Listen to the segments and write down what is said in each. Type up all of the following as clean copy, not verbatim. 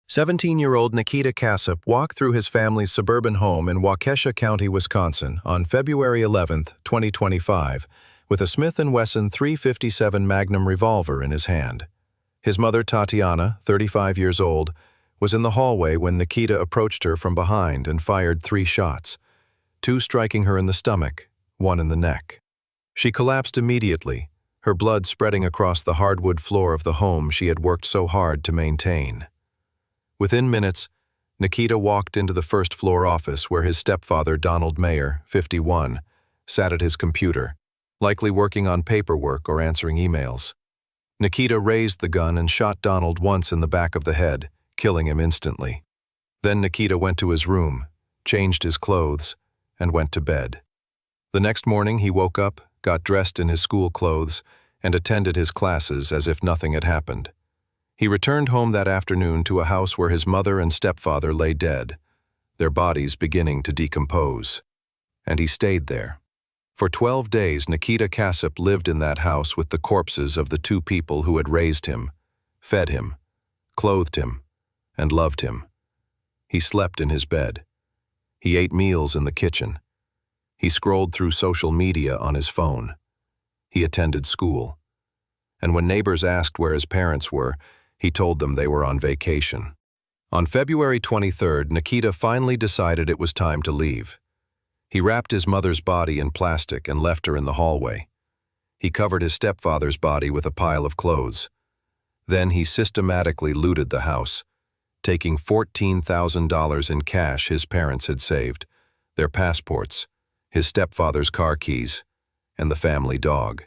17-year-old Nikita Cassup walked through his family's suburban home in Waukesha County, Wisconsin on February 11, 2025, with a Smith & Wesson .357 Magnum revolver in his hand. His mother, Tatiana, 35 years old, was in the hallway when Nikita approached her from behind and fired 3 shots, 2 striking her in the stomach, 1 in the neck. She collapsed immediately, her blood spreading across the hardwood floor of the home she had worked so hard to maintain. Within minutes, Nikita walked into the first-floor office where his stepfather, Donald Mayer, 51, sat at his computer, likely working on paperwork or answering emails. Nikita raised the gun and shot Donald once in the back of the head, killing him instantly. Then Nikita went to his room, changed his clothes, and went to bed. The next morning he woke up, got dressed in his school clothes, and attended his classes as if nothing had happened. He returned home that afternoon to a house where his mother and stepfather lay dead, their bodies beginning to decompose. And he stayed there. For 12 days, Nikita Cassup lived in that house with the corpses of the 2 people who had raised him, fed him, clothed him, and loved him. He slept in his bed. He ate meals in the kitchen. He scrolled through social media on his phone. He attended school. And when neighbors asked where his parents were, he told them they were on vacation. On February 23rd, Nikita finally decided it was time to leave. He wrapped his mother's body in plastic and left her in the hallway. He covered his stepfather's body with a pile of clothes. Then he systematically looted the house, taking $14,000 in cash his parents had saved, their passports, his stepfather's car keys, and the family dog.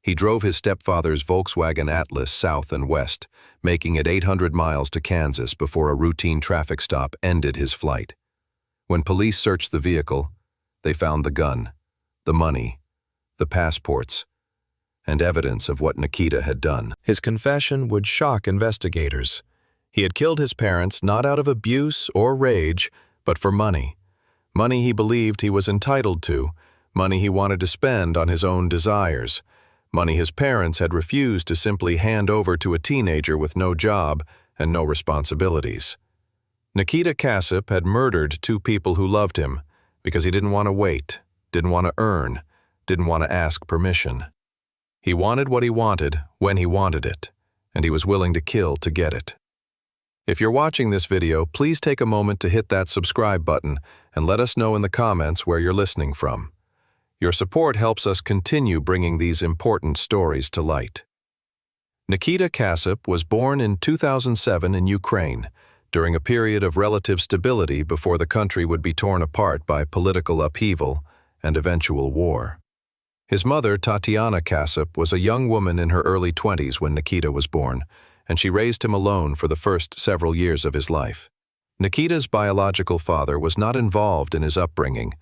He drove his stepfather's Volkswagen Atlas south and west, making it 800 miles to Kansas before a routine traffic stop ended his flight. When police searched the vehicle, they found the gun, the money, the passports, and evidence of what Nikita had done. His confession would shock investigators. He had killed his parents not out of abuse or rage, but for money. Money he believed he was entitled to, money he wanted to spend on his own desires. Money his parents had refused to simply hand over to a teenager with no job and no responsibilities. Nikita Cassup had murdered 2 people who loved him because he didn't want to wait, didn't want to earn, didn't want to ask permission. He wanted what he wanted when he wanted it, and he was willing to kill to get it. If you're watching this video, please take a moment to hit that subscribe button and let us know in the comments where you're listening from. Your support helps us continue bringing these important stories to light. Nikita Cassup was born in 2007 in Ukraine, during a period of relative stability before the country would be torn apart by political upheaval and eventual war. His mother, Tatiana Cassup, was a young woman in her early 20s when Nikita was born, and she raised him alone for the first several years of his life. Nikita's biological father was not involved in his upbringing,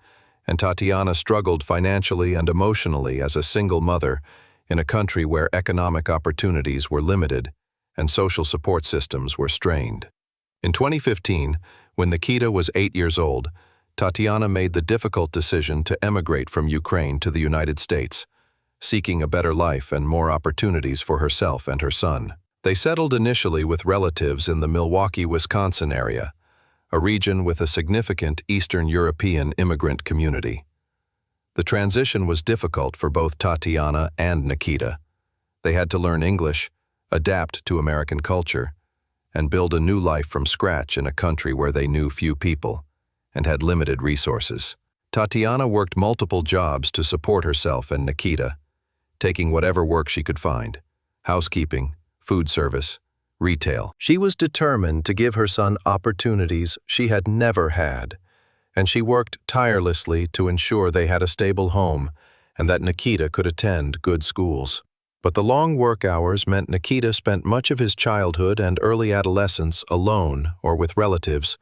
and Tatiana struggled financially and emotionally as a single mother in a country where economic opportunities were limited and social support systems were strained. In 2015, when Nikita was 8 years old, Tatiana made the difficult decision to emigrate from Ukraine to the United States, seeking a better life and more opportunities for herself and her son. They settled initially with relatives in the Milwaukee, Wisconsin area, a region with a significant Eastern European immigrant community. The transition was difficult for both Tatiana and Nikita. They had to learn English, adapt to American culture, and build a new life from scratch in a country where they knew few people and had limited resources. Tatiana worked multiple jobs to support herself and Nikita, taking whatever work she could find: housekeeping, food service, retail. She was determined to give her son opportunities she had never had, and she worked tirelessly to ensure they had a stable home and that Nikita could attend good schools. But the long work hours meant Nikita spent much of his childhood and early adolescence alone or with relatives,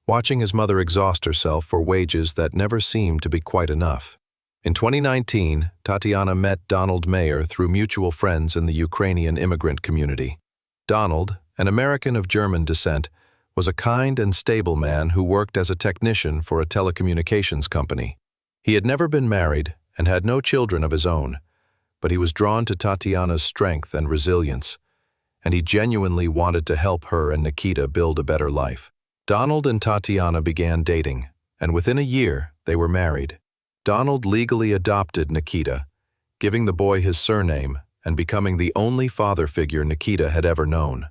watching his mother exhaust herself for wages that never seemed to be quite enough. In 2019, Tatiana met Donald Mayer through mutual friends in the Ukrainian immigrant community. Donald, an American of German descent, was a kind and stable man who worked as a technician for a telecommunications company. He had never been married and had no children of his own, but he was drawn to Tatiana's strength and resilience, and he genuinely wanted to help her and Nikita build a better life. Donald and Tatiana began dating, and within a year, they were married. Donald legally adopted Nikita, giving the boy his surname and becoming the only father figure Nikita had ever known.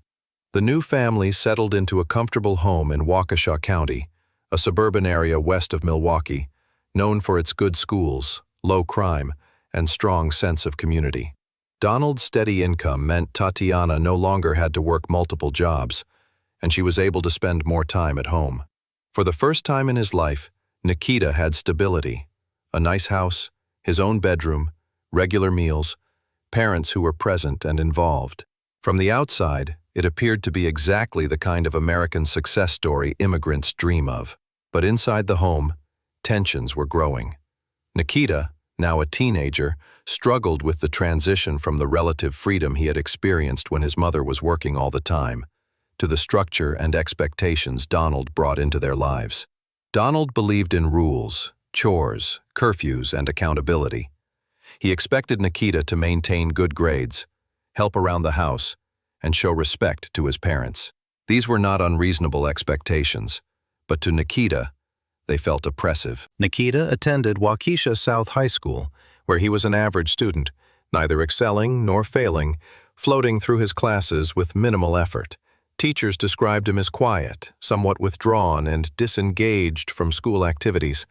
The new family settled into a comfortable home in Waukesha County, a suburban area west of Milwaukee, known for its good schools, low crime, and strong sense of community. Donald's steady income meant Tatiana no longer had to work multiple jobs, and she was able to spend more time at home. For the first time in his life, Nikita had stability, a nice house, his own bedroom, regular meals, parents who were present and involved. From the outside, it appeared to be exactly the kind of American success story immigrants dream of. But inside the home, tensions were growing. Nikita, now a teenager, struggled with the transition from the relative freedom he had experienced when his mother was working all the time, to the structure and expectations Donald brought into their lives. Donald believed in rules, chores, curfews, and accountability. He expected Nikita to maintain good grades, help around the house, and show respect to his parents. These were not unreasonable expectations, but to Nikita, they felt oppressive. Nikita attended Waukesha South High School, where he was an average student, neither excelling nor failing, floating through his classes with minimal effort. Teachers described him as quiet, somewhat withdrawn, and disengaged from school activities.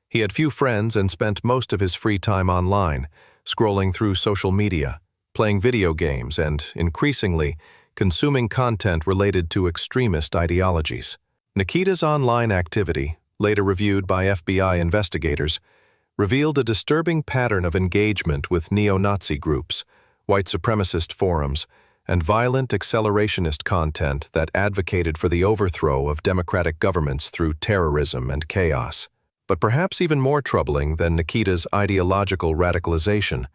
He had few friends and spent most of his free time online, scrolling through social media, playing video games, and, increasingly, consuming content related to extremist ideologies. Nikita's online activity, later reviewed by FBI investigators, revealed a disturbing pattern of engagement with neo-Nazi groups, white supremacist forums, and violent accelerationist content that advocated for the overthrow of democratic governments through terrorism and chaos. But perhaps even more troubling than Nikita's ideological radicalization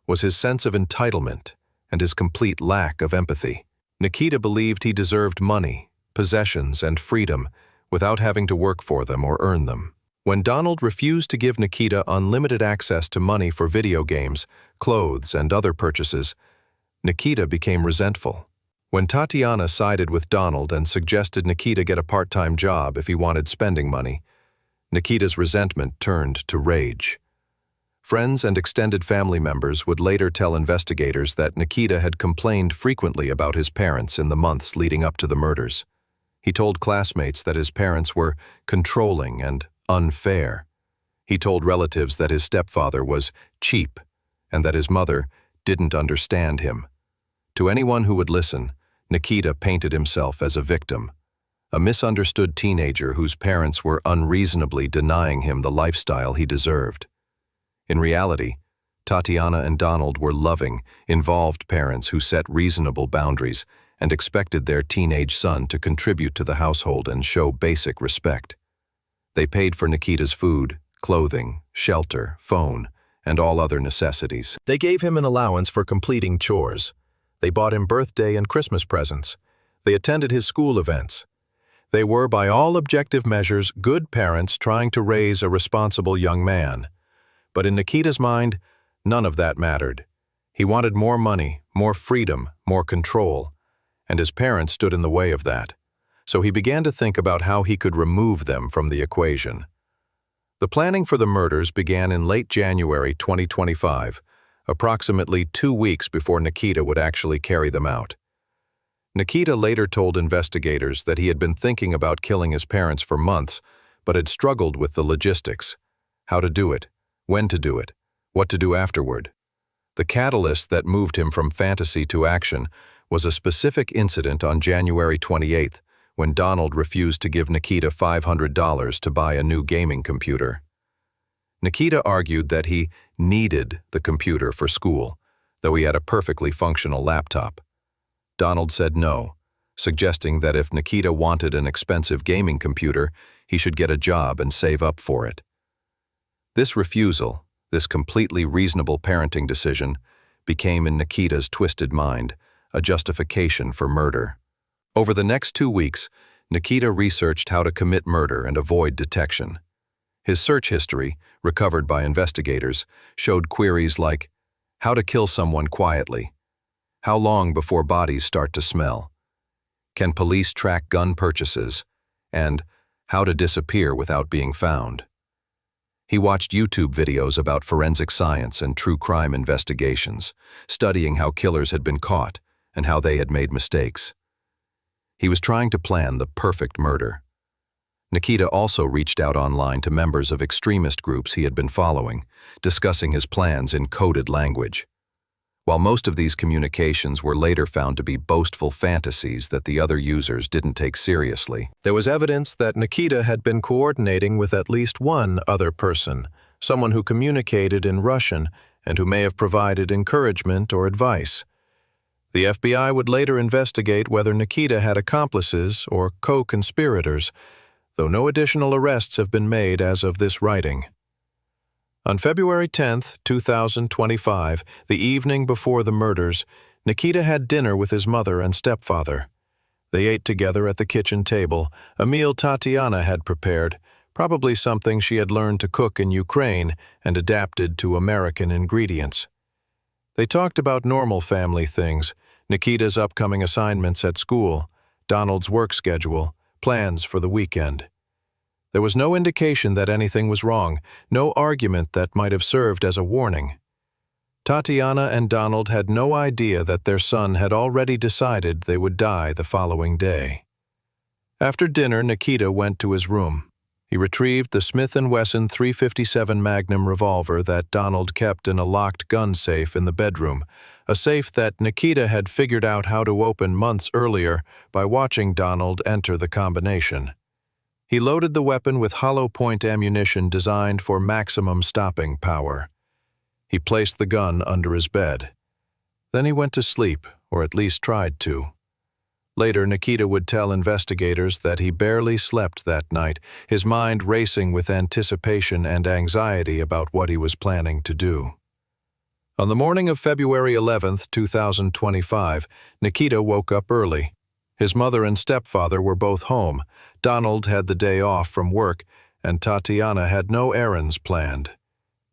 was his sense of entitlement and his complete lack of empathy. Nikita believed he deserved money, possessions, and freedom without having to work for them or earn them. When Donald refused to give Nikita unlimited access to money for video games, clothes, and other purchases, Nikita became resentful. When Tatiana sided with Donald and suggested Nikita get a part-time job if he wanted spending money, Nikita's resentment turned to rage. Friends and extended family members would later tell investigators that Nikita had complained frequently about his parents in the months leading up to the murders. He told classmates that his parents were controlling and unfair. He told relatives that his stepfather was cheap and that his mother didn't understand him. To anyone who would listen, Nikita painted himself as a victim, a misunderstood teenager whose parents were unreasonably denying him the lifestyle he deserved. In reality, Tatiana and Donald were loving, involved parents who set reasonable boundaries and expected their teenage son to contribute to the household and show basic respect. They paid for Nikita's food, clothing, shelter, phone, and all other necessities. They gave him an allowance for completing chores. They bought him birthday and Christmas presents. They attended his school events. They were, by all objective measures, good parents trying to raise a responsible young man. But in Nikita's mind, none of that mattered. He wanted more money, more freedom, more control, and his parents stood in the way of that. So he began to think about how he could remove them from the equation. The planning for the murders began in late January 2025, approximately 2 weeks before Nikita would actually carry them out. Nikita later told investigators that he had been thinking about killing his parents for months, but had struggled with the logistics: how to do it, when to do it, what to do afterward. The catalyst that moved him from fantasy to action was a specific incident on January 28th, when Donald refused to give Nikita $500 to buy a new gaming computer. Nikita argued that he needed the computer for school, though he had a perfectly functional laptop. Donald said no, suggesting that if Nikita wanted an expensive gaming computer, he should get a job and save up for it. This refusal, this completely reasonable parenting decision, became in Nikita's twisted mind a justification for murder. Over the next 2 weeks, Nikita researched how to commit murder and avoid detection. His search history, recovered by investigators, showed queries like how to kill someone quietly, How long before bodies start to smell? Can police track gun purchases? And how to disappear without being found? He watched YouTube videos about forensic science and true crime investigations, studying how killers had been caught and how they had made mistakes. He was trying to plan the perfect murder. Nikita also reached out online to members of extremist groups he had been following, discussing his plans in coded language. While most of these communications were later found to be boastful fantasies that the other users didn't take seriously, there was evidence that Nikita had been coordinating with at least one other person, someone who communicated in Russian and who may have provided encouragement or advice. The FBI would later investigate whether Nikita had accomplices or co-conspirators, though no additional arrests have been made as of this writing. On February 10, 2025, the evening before the murders, Nikita had dinner with his mother and stepfather. They ate together at the kitchen table, a meal Tatiana had prepared, probably something she had learned to cook in Ukraine and adapted to American ingredients. They talked about normal family things, Nikita's upcoming assignments at school, Donald's work schedule, plans for the weekend. There was no indication that anything was wrong, no argument that might have served as a warning. Tatiana and Donald had no idea that their son had already decided they would die the following day. After dinner, Nikita went to his room. He retrieved the Smith & Wesson .357 Magnum revolver that Donald kept in a locked gun safe in the bedroom, a safe that Nikita had figured out how to open months earlier by watching Donald enter the combination. He loaded the weapon with hollow-point ammunition designed for maximum stopping power. He placed the gun under his bed. Then he went to sleep, or at least tried to. Later, Nikita would tell investigators that he barely slept that night, his mind racing with anticipation and anxiety about what he was planning to do. On the morning of February 11, 2025, Nikita woke up early. His mother and stepfather were both home. Donald had the day off from work, and Tatiana had no errands planned.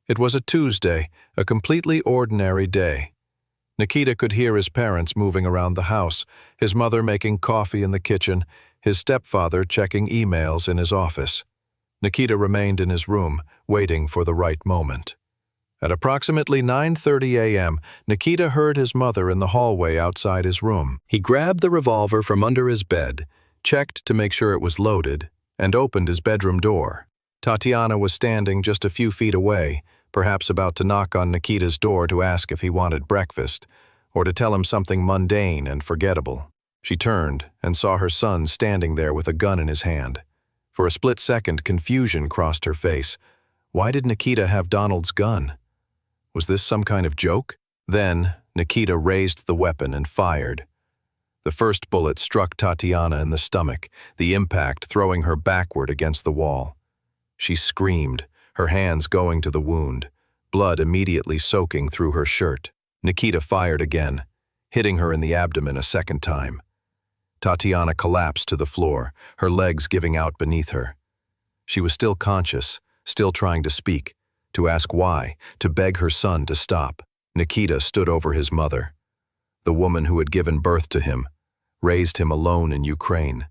It was a Tuesday, a completely ordinary day. Nikita could hear his parents moving around the house, his mother making coffee in the kitchen, his stepfather checking emails in his office. Nikita remained in his room, waiting for the right moment. At approximately 9:30 a.m., Nikita heard his mother in the hallway outside his room. He grabbed the revolver from under his bed, checked to make sure it was loaded, and opened his bedroom door. Tatiana was standing just a few feet away, perhaps about to knock on Nikita's door to ask if he wanted breakfast, or to tell him something mundane and forgettable. She turned and saw her son standing there with a gun in his hand. For a split second, confusion crossed her face. Why did Nikita have Donald's gun? Was this some kind of joke? Then, Nikita raised the weapon and fired. The first bullet struck Tatiana in the stomach, the impact throwing her backward against the wall. She screamed, her hands going to the wound, blood immediately soaking through her shirt. Nikita fired again, hitting her in the abdomen a second time. Tatiana collapsed to the floor, her legs giving out beneath her. She was still conscious, still trying to speak, to ask why, to beg her son to stop. Nikita stood over his mother, the woman who had given birth to him, raised him alone in Ukraine,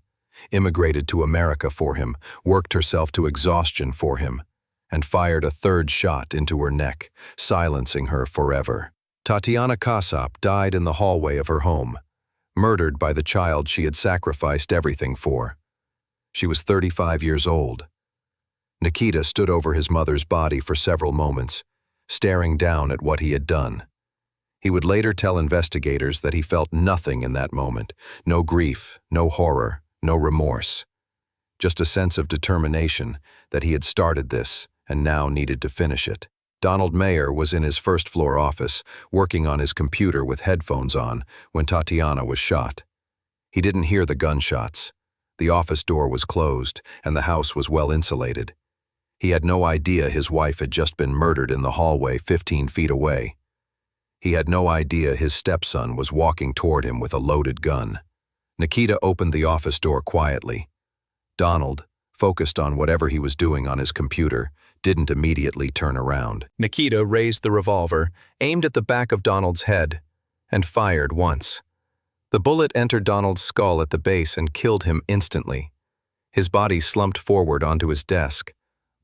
immigrated to America for him, worked herself to exhaustion for him, and fired a third shot into her neck, silencing her forever. Nikita Cassup died in the hallway of her home, murdered by the child she had sacrificed everything for. She was 35 years old. Nikita stood over his mother's body for several moments, staring down at what he had done. He would later tell investigators that he felt nothing in that moment, no grief, no horror, no remorse. Just a sense of determination that he had started this and now needed to finish it. Donald Mayer was in his first-floor office, working on his computer with headphones on, when Tatiana was shot. He didn't hear the gunshots. The office door was closed, and the house was well insulated. He had no idea his wife had just been murdered in the hallway 15 feet away. He had no idea his stepson was walking toward him with a loaded gun. Nikita opened the office door quietly. Donald, focused on whatever he was doing on his computer, didn't immediately turn around. Nikita raised the revolver, aimed at the back of Donald's head, and fired once. The bullet entered Donald's skull at the base and killed him instantly. His body slumped forward onto his desk,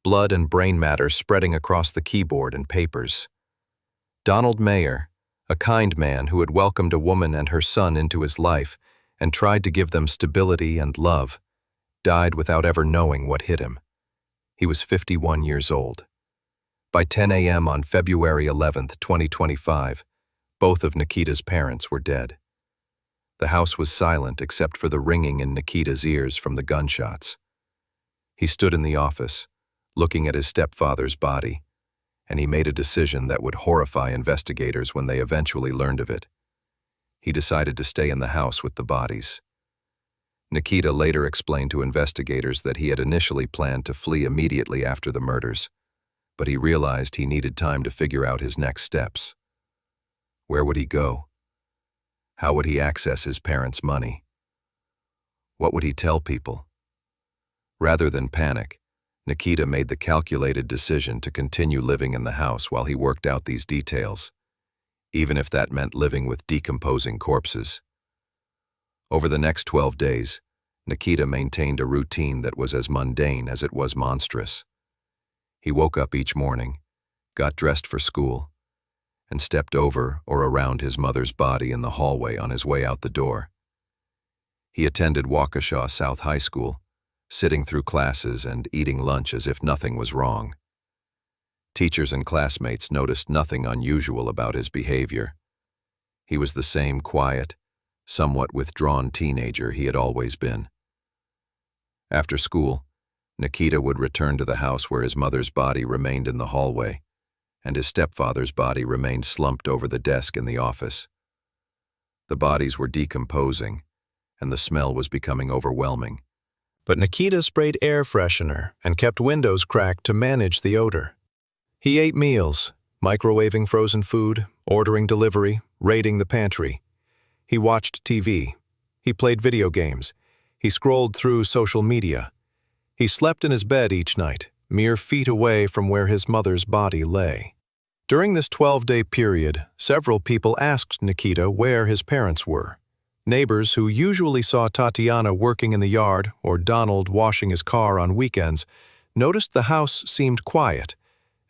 blood and brain matter spreading across the keyboard and papers. Donald Mayer, a kind man who had welcomed a woman and her son into his life and tried to give them stability and love, died without ever knowing what hit him. He was 51 years old. By 10 a.m. on February 11, 2025, both of Nikita's parents were dead. The house was silent except for the ringing in Nikita's ears from the gunshots. He stood in the office, looking at his stepfather's body, and he made a decision that would horrify investigators when they eventually learned of it. He decided to stay in the house with the bodies. Nikita later explained to investigators that he had initially planned to flee immediately after the murders, but he realized he needed time to figure out his next steps. Where would he go? How would he access his parents' money? What would he tell people? Rather than panic, Nikita made the calculated decision to continue living in the house while he worked out these details, even if that meant living with decomposing corpses. Over the next 12 days, Nikita maintained a routine that was as mundane as it was monstrous. He woke up each morning, got dressed for school, and stepped over or around his mother's body in the hallway on his way out the door. He attended Waukesha South High School, sitting through classes and eating lunch as if nothing was wrong. Teachers and classmates noticed nothing unusual about his behavior. He was the same quiet, somewhat withdrawn teenager he had always been. After school, Nikita would return to the house where his mother's body remained in the hallway, and his stepfather's body remained slumped over the desk in the office. The bodies were decomposing, and the smell was becoming overwhelming. But Nikita sprayed air freshener and kept windows cracked to manage the odor. He ate meals, microwaving frozen food, ordering delivery, raiding the pantry. He watched TV. He played video games. He scrolled through social media. He slept in his bed each night, mere feet away from where his mother's body lay. During this 12-day period, several people asked Nikita where his parents were. Neighbors who usually saw Tatiana working in the yard or Donald washing his car on weekends noticed the house seemed quiet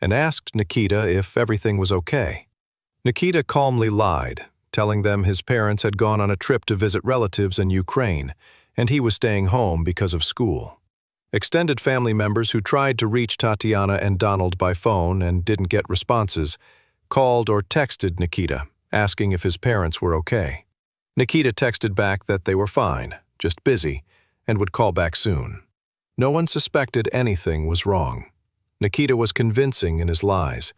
and asked Nikita if everything was okay. Nikita calmly lied, telling them his parents had gone on a trip to visit relatives in Ukraine, and he was staying home because of school. Extended family members who tried to reach Tatiana and Donald by phone and didn't get responses called or texted Nikita, asking if his parents were okay. Nikita texted back that they were fine, just busy, and would call back soon. No one suspected anything was wrong. Nikita was convincing in his lies,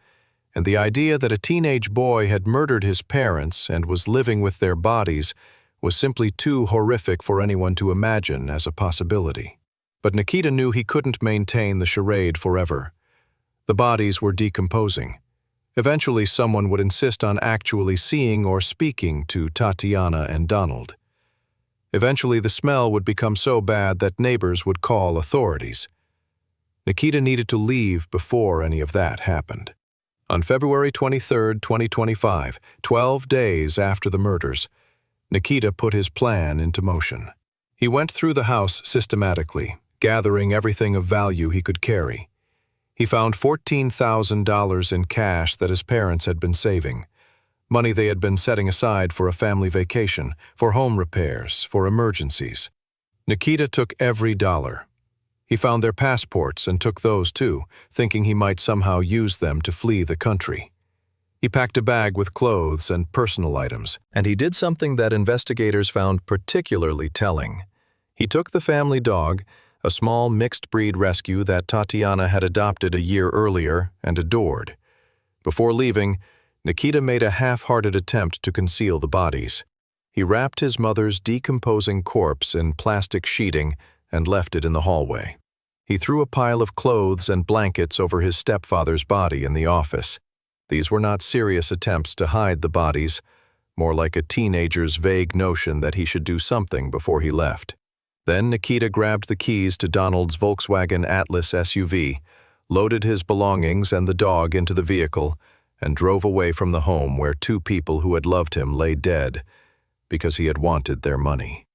and the idea that a teenage boy had murdered his parents and was living with their bodies was simply too horrific for anyone to imagine as a possibility. But Nikita knew he couldn't maintain the charade forever. The bodies were decomposing. Eventually, someone would insist on actually seeing or speaking to Tatiana and Donald. Eventually, the smell would become so bad that neighbors would call authorities. Nikita needed to leave before any of that happened. On February 23, 2025, 12 days after the murders, Nikita put his plan into motion. He went through the house systematically, gathering everything of value he could carry. He found $14,000 in cash that his parents had been saving, money they had been setting aside for a family vacation, for home repairs, for emergencies. Nikita took every dollar. He found their passports and took those too, thinking he might somehow use them to flee the country. He packed a bag with clothes and personal items, and he did something that investigators found particularly telling. He took the family dog, a small mixed-breed rescue that Tatiana had adopted a year earlier and adored. Before leaving, Nikita made a half-hearted attempt to conceal the bodies. He wrapped his mother's decomposing corpse in plastic sheeting and left it in the hallway. He threw a pile of clothes and blankets over his stepfather's body in the office. These were not serious attempts to hide the bodies, more like a teenager's vague notion that he should do something before he left. Then Nikita grabbed the keys to Donald's Volkswagen Atlas SUV, loaded his belongings and the dog into the vehicle, and drove away from the home where two people who had loved him lay dead because he had wanted their money.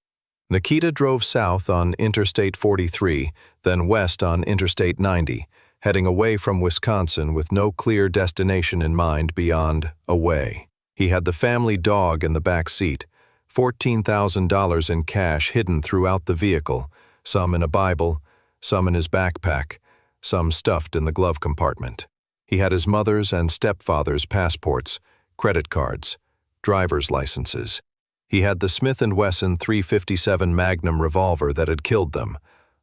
Nikita drove south on Interstate 43, then west on Interstate 90, heading away from Wisconsin with no clear destination in mind beyond away. He had the family dog in the back seat, $14,000 in cash hidden throughout the vehicle, some in a Bible, some in his backpack, some stuffed in the glove compartment. He had his mother's and stepfather's passports, credit cards, driver's licenses. He had the Smith & Wesson .357 Magnum revolver that had killed them,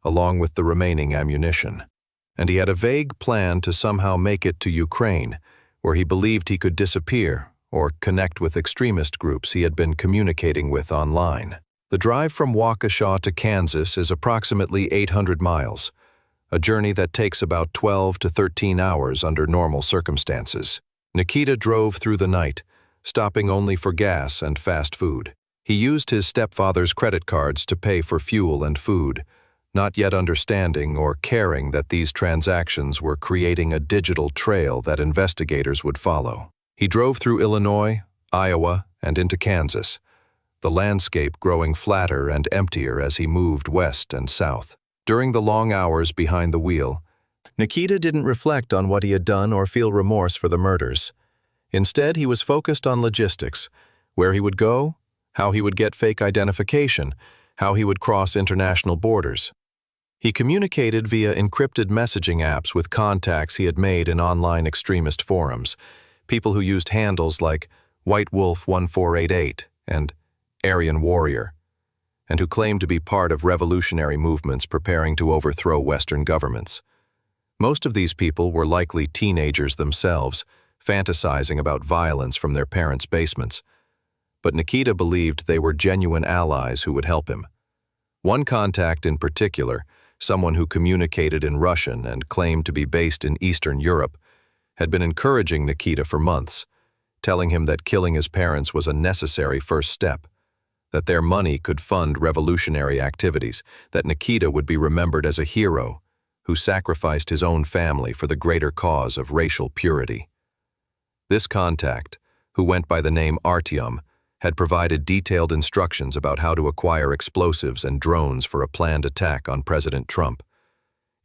along with the remaining ammunition. And he had a vague plan to somehow make it to Ukraine, where he believed he could disappear or connect with extremist groups he had been communicating with online. The drive from Waukesha to Kansas is approximately 800 miles, a journey that takes about 12 to 13 hours under normal circumstances. Nikita drove through the night, stopping only for gas and fast food. He used his stepfather's credit cards to pay for fuel and food, not yet understanding or caring that these transactions were creating a digital trail that investigators would follow. He drove through Illinois, Iowa, and into Kansas, the landscape growing flatter and emptier as he moved west and south. During the long hours behind the wheel, Nikita didn't reflect on what he had done or feel remorse for the murders. Instead, he was focused on logistics, where he would go, how he would get fake identification, how he would cross international borders. He communicated via encrypted messaging apps with contacts he had made in online extremist forums, people who used handles like White Wolf 1488 and Aryan Warrior, and who claimed to be part of revolutionary movements preparing to overthrow Western governments. Most of these people were likely teenagers themselves, fantasizing about violence from their parents' basements. But Nikita believed they were genuine allies who would help him. One contact in particular, someone who communicated in Russian and claimed to be based in Eastern Europe, had been encouraging Nikita for months, telling him that killing his parents was a necessary first step, that their money could fund revolutionary activities, that Nikita would be remembered as a hero who sacrificed his own family for the greater cause of racial purity. This contact, who went by the name Artyom, had provided detailed instructions about how to acquire explosives and drones for a planned attack on President Trump,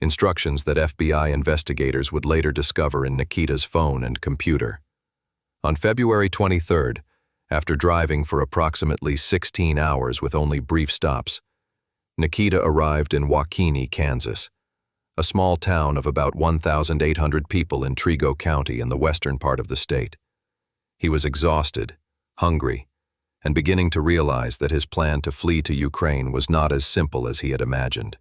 instructions that FBI investigators would later discover in Nikita's phone and computer. On February 23rd, after driving for approximately 16 hours with only brief stops, Nikita arrived in Waukesha, Kansas, a small town of about 1,800 people in Waukesha County in the western part of the state. He was exhausted, hungry, and beginning to realize that his plan to flee to Ukraine was not as simple as he had imagined.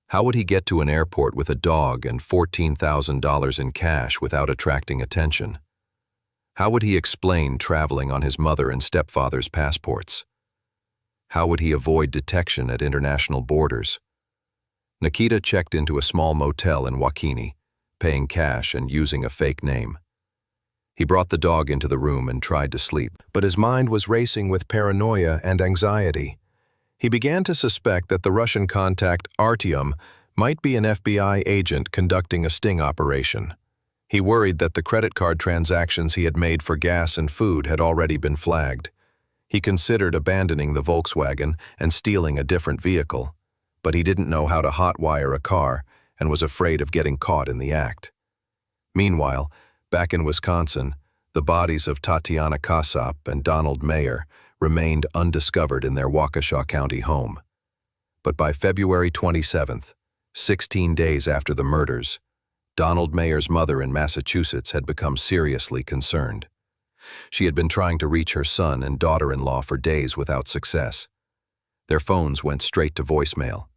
How would he get to an airport with a dog and $14,000 in cash without attracting attention? How would he explain traveling on his mother and stepfather's passports? How would he avoid detection at international borders? Nikita checked into a small motel in Waukesha, paying cash and using a fake name. He brought the dog into the room and tried to sleep, but his mind was racing with paranoia and anxiety. He began to suspect that the Russian contact Artyom might be an FBI agent conducting a sting operation. He worried that the credit card transactions he had made for gas and food had already been flagged. He considered abandoning the Volkswagen and stealing a different vehicle, but he didn't know how to hotwire a car and was afraid of getting caught in the act. Meanwhile, back in Wisconsin, the bodies of Tatiana Cassup and Donald Mayer remained undiscovered in their Waukesha County home. But by February 27th, 16 days after the murders, Donald Mayer's mother in Massachusetts had become seriously concerned. She had been trying to reach her son and daughter-in-law for days without success. Their phones went straight to voicemail.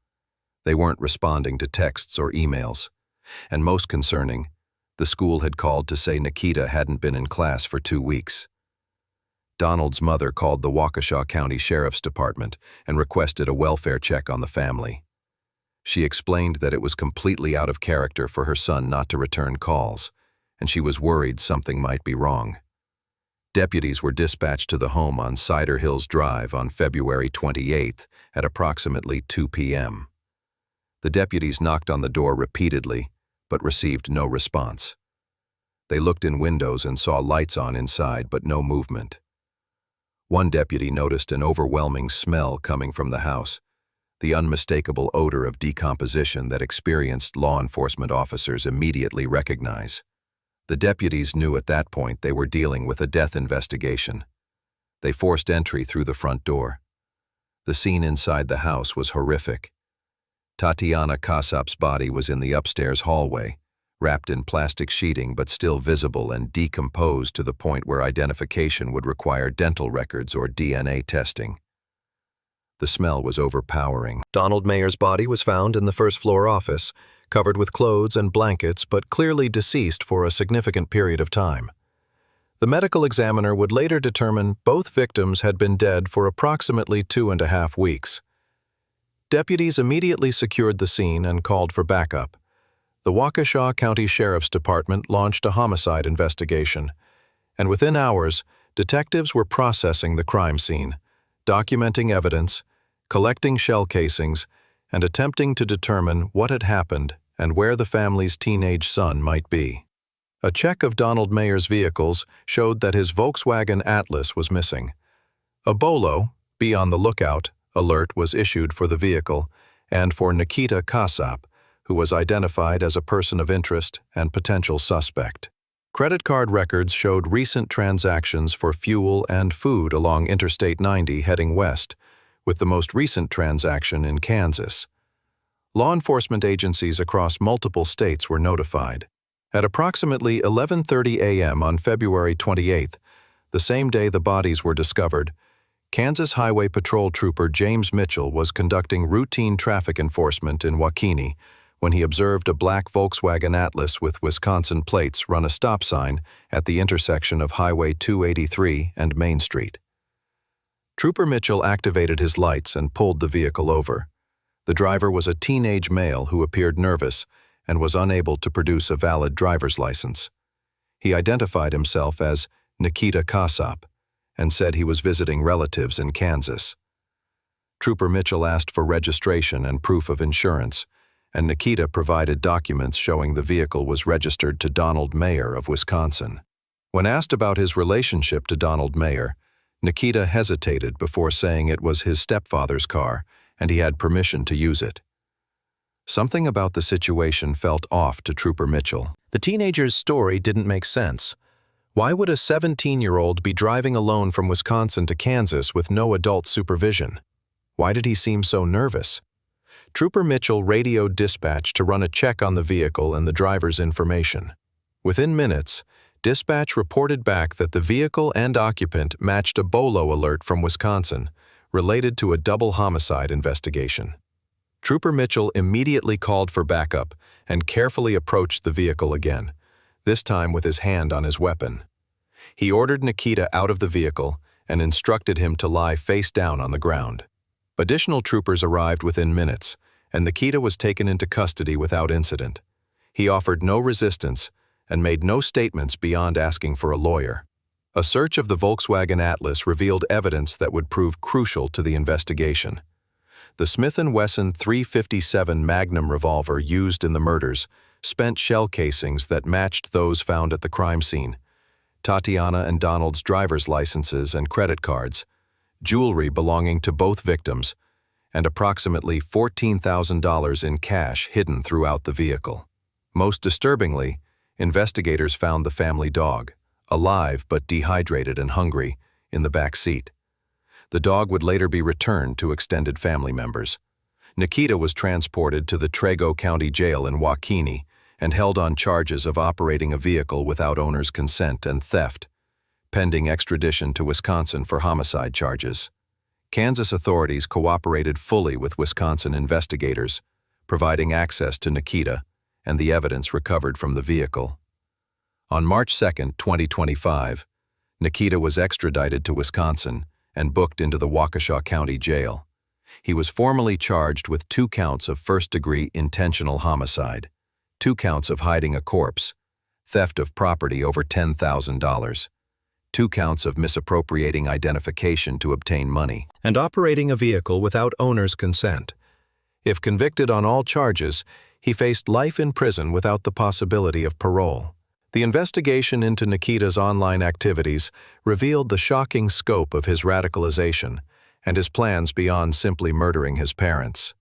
They weren't responding to texts or emails. And most concerning, the school had called to say Nikita hadn't been in class for 2 weeks. Donald's mother called the Waukesha County Sheriff's Department and requested a welfare check on the family. She explained that it was completely out of character for her son not to return calls, and she was worried something might be wrong. Deputies were dispatched to the home on Cider Hills Drive on February 28th at approximately 2 p.m. The deputies knocked on the door repeatedly, but received no response. They looked in windows and saw lights on inside, but no movement. One deputy noticed an overwhelming smell coming from the house, the unmistakable odor of decomposition that experienced law enforcement officers immediately recognize. The deputies knew at that point they were dealing with a death investigation. They forced entry through the front door. The scene inside the house was horrific. Tatiana Cassup's body was in the upstairs hallway, wrapped in plastic sheeting but still visible and decomposed to the point where identification would require dental records or DNA testing. The smell was overpowering. Donald Mayer's body was found in the first-floor office, covered with clothes and blankets but clearly deceased for a significant period of time. The medical examiner would later determine both victims had been dead for approximately 2.5 weeks. Deputies immediately secured the scene and called for backup. The Waukesha County Sheriff's Department launched a homicide investigation, and within hours, detectives were processing the crime scene, documenting evidence, collecting shell casings, and attempting to determine what had happened and where the family's teenage son might be. A check of Donald Mayer's vehicles showed that his Volkswagen Atlas was missing. A BOLO, be on the lookout, alert was issued for the vehicle and for Nikita Cassup, who was identified as a person of interest and potential suspect. Credit card records showed recent transactions for fuel and food along Interstate 90 heading west, with the most recent transaction in Kansas. Law enforcement agencies across multiple states were notified. At approximately 11:30 a.m. on February 28th, the same day the bodies were discovered, Kansas Highway Patrol Trooper James Mitchell was conducting routine traffic enforcement in Waukesha when he observed a black Volkswagen Atlas with Wisconsin plates run a stop sign at the intersection of Highway 283 and Main Street. Trooper Mitchell activated his lights and pulled the vehicle over. The driver was a teenage male who appeared nervous and was unable to produce a valid driver's license. He identified himself as Nikita Cassup and said he was visiting relatives in Kansas. Trooper Mitchell asked for registration and proof of insurance, and Nikita provided documents showing the vehicle was registered to Donald Mayer of Wisconsin. When asked about his relationship to Donald Mayer, Nikita hesitated before saying it was his stepfather's car and he had permission to use it. Something about the situation felt off to Trooper Mitchell. The teenager's story didn't make sense. Why would a 17-year-old be driving alone from Wisconsin to Kansas with no adult supervision? Why did he seem so nervous? Trooper Mitchell radioed dispatch to run a check on the vehicle and the driver's information. Within minutes, dispatch reported back that the vehicle and occupant matched a BOLO alert from Wisconsin related to a double homicide investigation. Trooper Mitchell immediately called for backup and carefully approached the vehicle again, this time with his hand on his weapon. He ordered Nikita out of the vehicle and instructed him to lie face down on the ground. Additional troopers arrived within minutes, and Nikita was taken into custody without incident. He offered no resistance and made no statements beyond asking for a lawyer. A search of the Volkswagen Atlas revealed evidence that would prove crucial to the investigation. The Smith & Wesson .357 Magnum revolver used in the murders spent shell casings that matched those found at the crime scene, Tatiana and Donald's driver's licenses and credit cards, jewelry belonging to both victims, and approximately $14,000 in cash hidden throughout the vehicle. Most disturbingly, investigators found the family dog, alive but dehydrated and hungry, in the back seat. The dog would later be returned to extended family members. Nikita was transported to the Waukesha County Jail in Waukesha and held on charges of operating a vehicle without owner's consent and theft, pending extradition to Wisconsin for homicide charges. Kansas authorities cooperated fully with Wisconsin investigators, providing access to Nikita and the evidence recovered from the vehicle. On March 2, 2025, Nikita was extradited to Wisconsin and booked into the Waukesha County Jail. He was formally charged with 2 counts of first-degree intentional homicide, 2 counts of hiding a corpse, theft of property over $10,000, 2 counts of misappropriating identification to obtain money, and operating a vehicle without owner's consent. If convicted on all charges, he faced life in prison without the possibility of parole. The investigation into Nikita's online activities revealed the shocking scope of his radicalization and his plans beyond simply murdering his parents.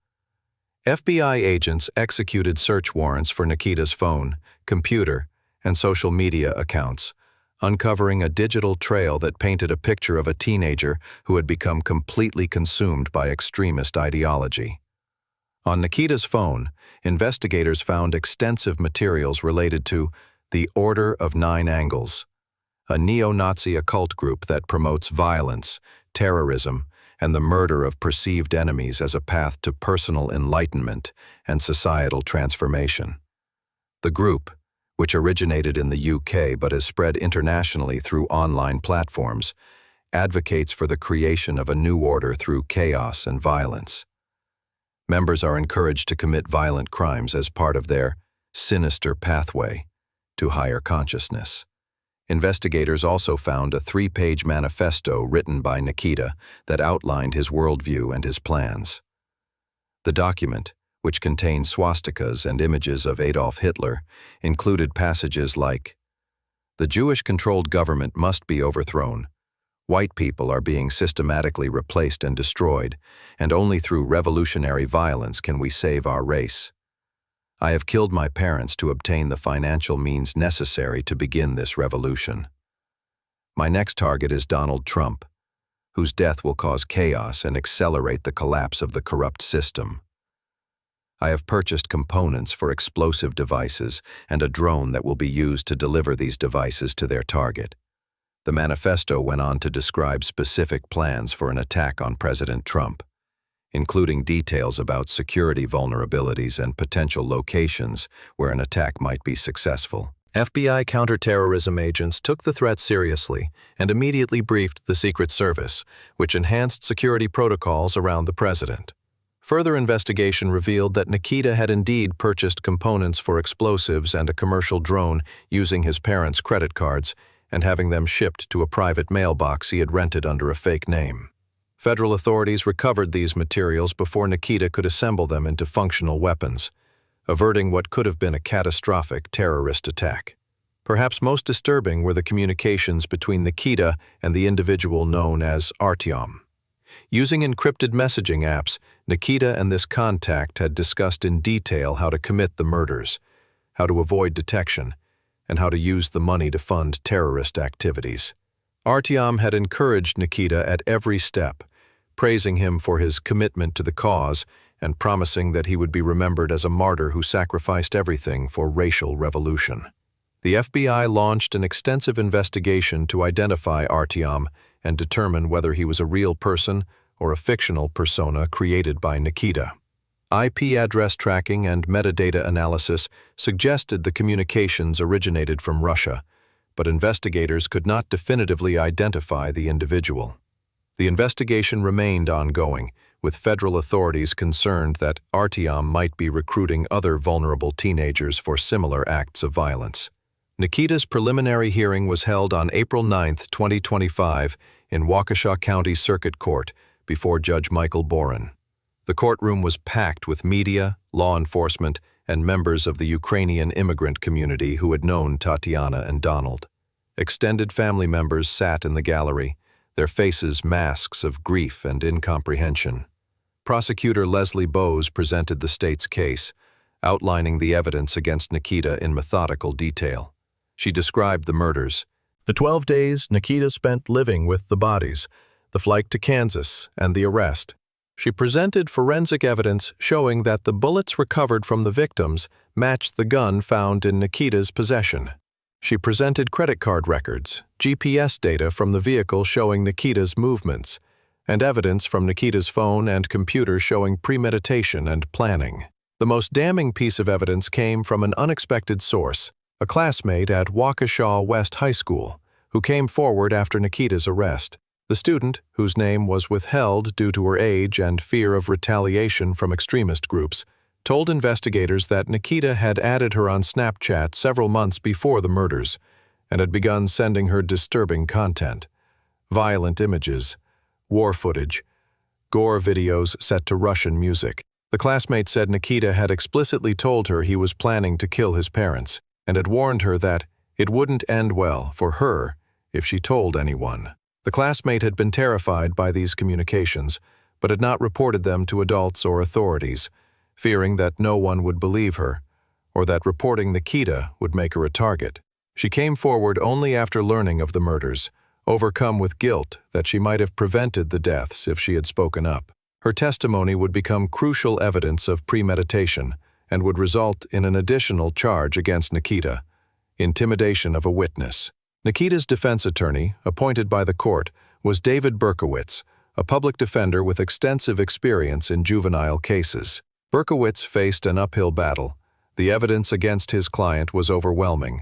FBI agents executed search warrants for Nikita's phone, computer, and social media accounts, uncovering a digital trail that painted a picture of a teenager who had become completely consumed by extremist ideology. On Nikita's phone, investigators found extensive materials related to the Order of Nine Angles, a neo-Nazi occult group that promotes violence, terrorism, and the murder of perceived enemies as a path to personal enlightenment and societal transformation. The group, which originated in the UK but has spread internationally through online platforms, advocates for the creation of a new order through chaos and violence. Members are encouraged to commit violent crimes as part of their sinister pathway to higher consciousness. Investigators also found a 3-page manifesto written by Nikita that outlined his worldview and his plans. The document, which contained swastikas and images of Adolf Hitler, included passages like, "The Jewish-controlled government must be overthrown. White people are being systematically replaced and destroyed, and only through revolutionary violence can we save our race. I have killed my parents to obtain the financial means necessary to begin this revolution. My next target is Donald Trump, whose death will cause chaos and accelerate the collapse of the corrupt system. I have purchased components for explosive devices and a drone that will be used to deliver these devices to their target." The manifesto went on to describe specific plans for an attack on President Trump, including details about security vulnerabilities and potential locations where an attack might be successful. FBI counterterrorism agents took the threat seriously and immediately briefed the Secret Service, which enhanced security protocols around the president. Further investigation revealed that Nikita had indeed purchased components for explosives and a commercial drone using his parents' credit cards and having them shipped to a private mailbox he had rented under a fake name. Federal authorities recovered these materials before Nikita could assemble them into functional weapons, averting what could have been a catastrophic terrorist attack. Perhaps most disturbing were the communications between Nikita and the individual known as Artyom. Using encrypted messaging apps, Nikita and this contact had discussed in detail how to commit the murders, how to avoid detection, and how to use the money to fund terrorist activities. Artyom had encouraged Nikita at every step, praising him for his commitment to the cause and promising that he would be remembered as a martyr who sacrificed everything for racial revolution. The FBI launched an extensive investigation to identify Artyom and determine whether he was a real person or a fictional persona created by Nikita. IP address tracking and metadata analysis suggested the communications originated from Russia, but investigators could not definitively identify the individual. The investigation remained ongoing, with federal authorities concerned that Artyom might be recruiting other vulnerable teenagers for similar acts of violence. Nikita's preliminary hearing was held on April 9, 2025, in Waukesha County Circuit Court before Judge Michael Boren. The courtroom was packed with media, law enforcement, and members of the Ukrainian immigrant community who had known Tatiana and Donald. Extended family members sat in the gallery, their faces masks of grief and incomprehension. Prosecutor Leslie Bowes presented the state's case, outlining the evidence against Nikita in methodical detail. She described the murders, the 12 days Nikita spent living with the bodies, the flight to Kansas, and the arrest. She presented forensic evidence showing that the bullets recovered from the victims matched the gun found in Nikita's possession. She presented credit card records, GPS data from the vehicle showing Nikita's movements, and evidence from Nikita's phone and computer showing premeditation and planning. The most damning piece of evidence came from an unexpected source, a classmate at Waukesha West High School, who came forward after Nikita's arrest. The student, whose name was withheld due to her age and fear of retaliation from extremist groups, told investigators that Nikita had added her on Snapchat several months before the murders and had begun sending her disturbing content, violent images, war footage, gore videos set to Russian music. The classmate said Nikita had explicitly told her he was planning to kill his parents and had warned her that, It wouldn't end well for her if she told anyone. The classmate had been terrified by these communications, but had not reported them to adults or authorities, fearing that no one would believe her, or that reporting Nikita would make her a target. She came forward only after learning of the murders, overcome with guilt that she might have prevented the deaths if she had spoken up. Her testimony would become crucial evidence of premeditation and would result in an additional charge against Nikita: intimidation of a witness. Nikita's defense attorney, appointed by the court, was David Berkowitz, a public defender with extensive experience in juvenile cases. Berkowitz faced an uphill battle. The evidence against his client was overwhelming,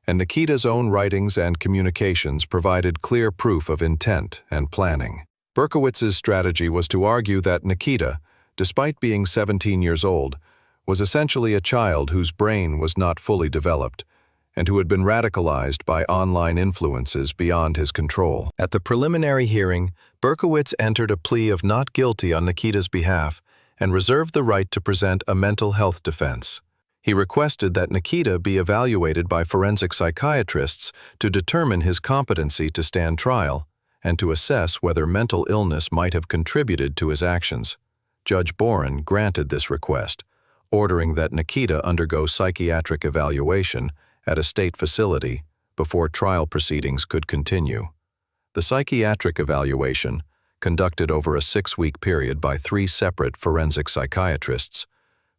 and Nikita's own writings and communications provided clear proof of intent and planning. Berkowitz's strategy was to argue that Nikita, despite being 17 years old, was essentially a child whose brain was not fully developed, and who had been radicalized by online influences beyond his control. At the preliminary hearing, Berkowitz entered a plea of not guilty on Nikita's behalf and reserved the right to present a mental health defense. He requested that Nikita be evaluated by forensic psychiatrists to determine his competency to stand trial and to assess whether mental illness might have contributed to his actions. Judge Boren granted this request, ordering that Nikita undergo psychiatric evaluation at a state facility before trial proceedings could continue. The psychiatric evaluation, conducted over a 6-week period by 3 separate forensic psychiatrists,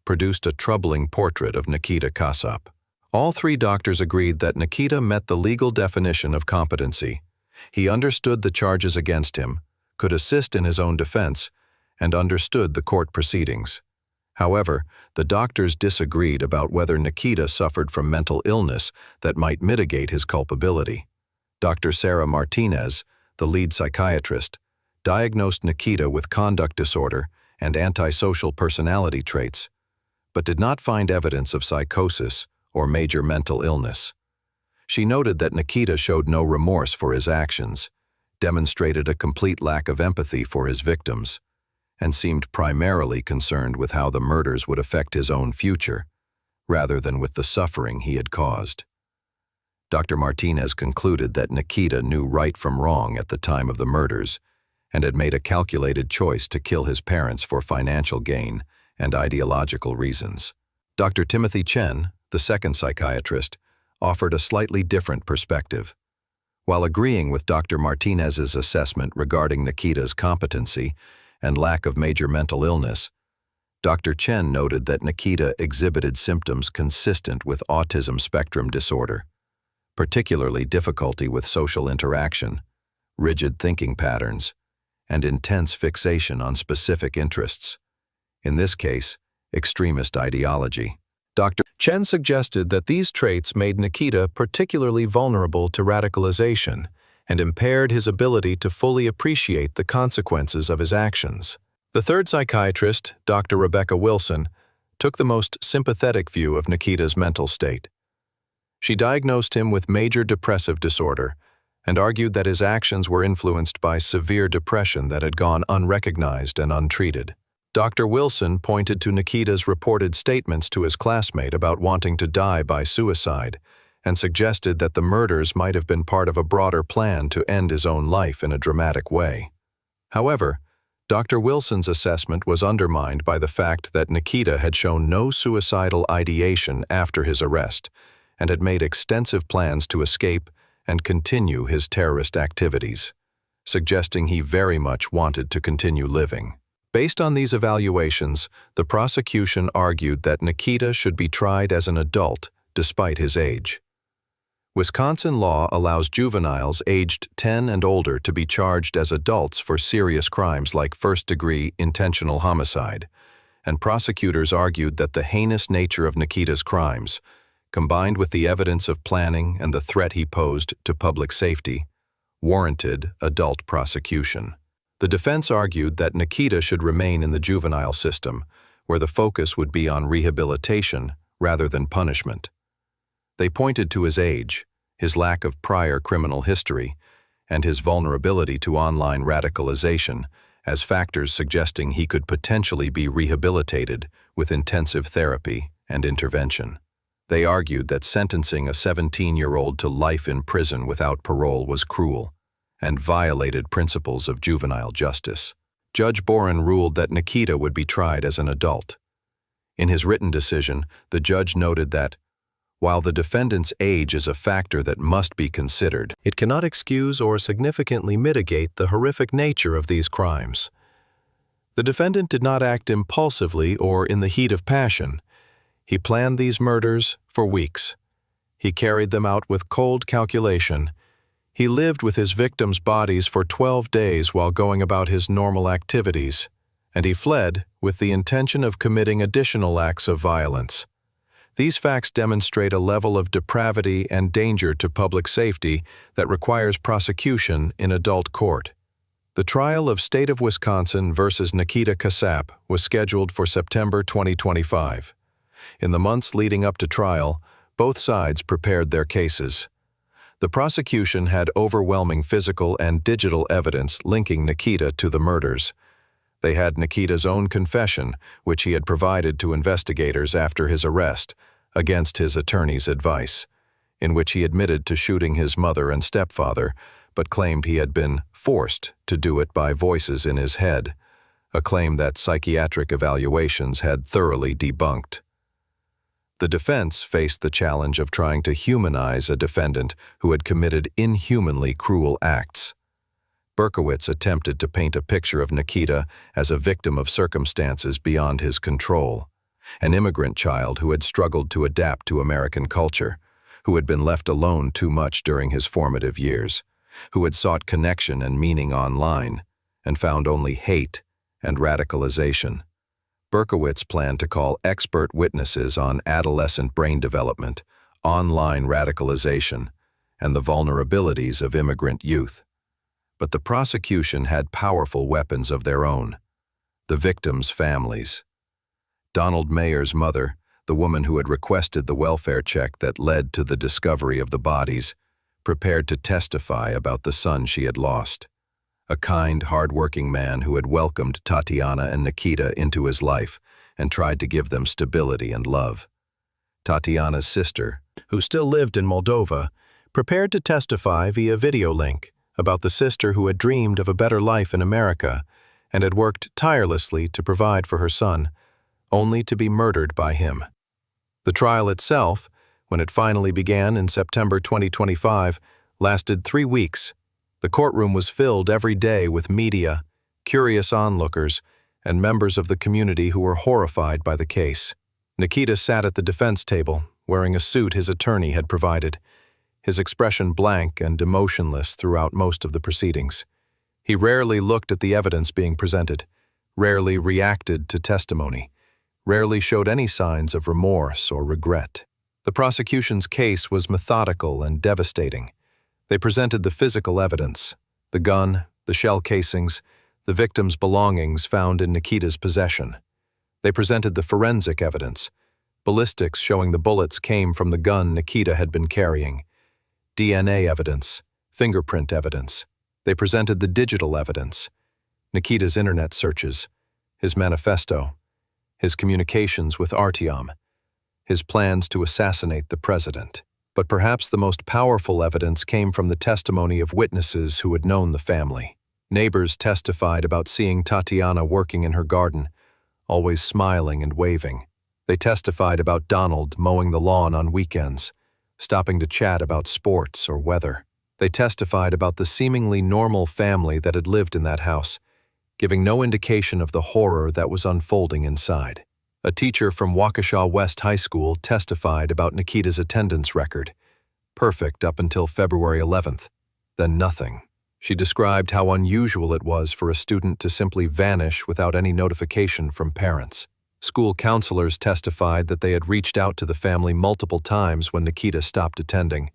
produced a troubling portrait of Nikita Cassup. All 3 doctors agreed that Nikita met the legal definition of competency. He understood the charges against him, could assist in his own defense, and understood the court proceedings. However, the doctors disagreed about whether Nikita suffered from mental illness that might mitigate his culpability. Dr. Sarah Martinez, the lead psychiatrist, diagnosed Nikita with conduct disorder and antisocial personality traits, but did not find evidence of psychosis or major mental illness. She noted that Nikita showed no remorse for his actions, demonstrated a complete lack of empathy for his victims, and seemed primarily concerned with how the murders would affect his own future, rather than with the suffering he had caused. Dr. Martinez concluded that Nikita knew right from wrong at the time of the murders and had made a calculated choice to kill his parents for financial gain and ideological reasons. Dr. Timothy Chen, the second psychiatrist, offered a slightly different perspective. While agreeing with Dr. Martinez's assessment regarding Nikita's competency and lack of major mental illness, Dr. Chen noted that Nikita exhibited symptoms consistent with autism spectrum disorder, particularly difficulty with social interaction, rigid thinking patterns, and intense fixation on specific interests. In this case, extremist ideology. Dr. Chen suggested that these traits made Nikita particularly vulnerable to radicalization and impaired his ability to fully appreciate the consequences of his actions. The third psychiatrist, Dr. Rebecca Wilson, took the most sympathetic view of Nikita's mental state. She diagnosed him with major depressive disorder and argued that his actions were influenced by severe depression that had gone unrecognized and untreated. Dr. Wilson pointed to Nikita's reported statements to his classmate about wanting to die by suicide and suggested that the murders might have been part of a broader plan to end his own life in a dramatic way. However, Dr. Wilson's assessment was undermined by the fact that Nikita had shown no suicidal ideation after his arrest and had made extensive plans to escape and continue his terrorist activities, suggesting he very much wanted to continue living. Based on these evaluations, the prosecution argued that Nikita should be tried as an adult despite his age. Wisconsin law allows juveniles aged 10 and older to be charged as adults for serious crimes like first-degree intentional homicide, and prosecutors argued that the heinous nature of Nikita's crimes, combined with the evidence of planning and the threat he posed to public safety, warranted adult prosecution. The defense argued that Nikita should remain in the juvenile system, where the focus would be on rehabilitation rather than punishment. They pointed to his age, his lack of prior criminal history, and his vulnerability to online radicalization as factors suggesting he could potentially be rehabilitated with intensive therapy and intervention. They argued that sentencing a 17-year-old to life in prison without parole was cruel and violated principles of juvenile justice. Judge Boren ruled that Nikita would be tried as an adult. In his written decision, the judge noted that, while the defendant's age is a factor that must be considered, it cannot excuse or significantly mitigate the horrific nature of these crimes. The defendant did not act impulsively or in the heat of passion. He planned these murders for weeks. He carried them out with cold calculation. He lived with his victims' bodies for 12 days while going about his normal activities, and he fled with the intention of committing additional acts of violence. These facts demonstrate a level of depravity and danger to public safety that requires prosecution in adult court. The trial of State of Wisconsin versus Nikita Cassup was scheduled for September 2025. In the months leading up to trial, both sides prepared their cases. The prosecution had overwhelming physical and digital evidence linking Nikita to the murders. They had Nikita's own confession, which he had provided to investigators after his arrest, against his attorney's advice, in which he admitted to shooting his mother and stepfather, but claimed he had been forced to do it by voices in his head, a claim that psychiatric evaluations had thoroughly debunked. The defense faced the challenge of trying to humanize a defendant who had committed inhumanly cruel acts. Berkowitz attempted to paint a picture of Nikita as a victim of circumstances beyond his control, an immigrant child who had struggled to adapt to American culture, who had been left alone too much during his formative years, who had sought connection and meaning online, and found only hate and radicalization. Berkowitz planned to call expert witnesses on adolescent brain development, online radicalization, and the vulnerabilities of immigrant youth. But the prosecution had powerful weapons of their own: the victims' families. Donald Mayer's mother, the woman who had requested the welfare check that led to the discovery of the bodies, prepared to testify about the son she had lost. A kind, hard-working man who had welcomed Tatiana and Nikita into his life and tried to give them stability and love. Tatiana's sister, who still lived in Moldova, prepared to testify via video link about the sister who had dreamed of a better life in America and had worked tirelessly to provide for her son, only to be murdered by him. The trial itself, when it finally began in September 2025, lasted 3 weeks. The courtroom was filled every day with media, curious onlookers, and members of the community who were horrified by the case. Nikita sat at the defense table, wearing a suit his attorney had provided, his expression blank and emotionless throughout most of the proceedings. He rarely looked at the evidence being presented, rarely reacted to testimony, rarely showed any signs of remorse or regret. The prosecution's case was methodical and devastating. They presented the physical evidence: the gun, the shell casings, the victim's belongings found in Nikita's possession. They presented the forensic evidence: ballistics showing the bullets came from the gun Nikita had been carrying, DNA evidence, fingerprint evidence. They presented the digital evidence: Nikita's internet searches, his manifesto, his communications with Artyom, his plans to assassinate the president. But perhaps the most powerful evidence came from the testimony of witnesses who had known the family. Neighbors testified about seeing Tatiana working in her garden, always smiling and waving. They testified about Donald mowing the lawn on weekends, stopping to chat about sports or weather. They testified about the seemingly normal family that had lived in that house, giving no indication of the horror that was unfolding inside. A teacher from Waukesha West High School testified about Nikita's attendance record, perfect up until February 11th, then nothing. She described how unusual it was for a student to simply vanish without any notification from parents. School counselors testified that they had reached out to the family multiple times when Nikita stopped attending,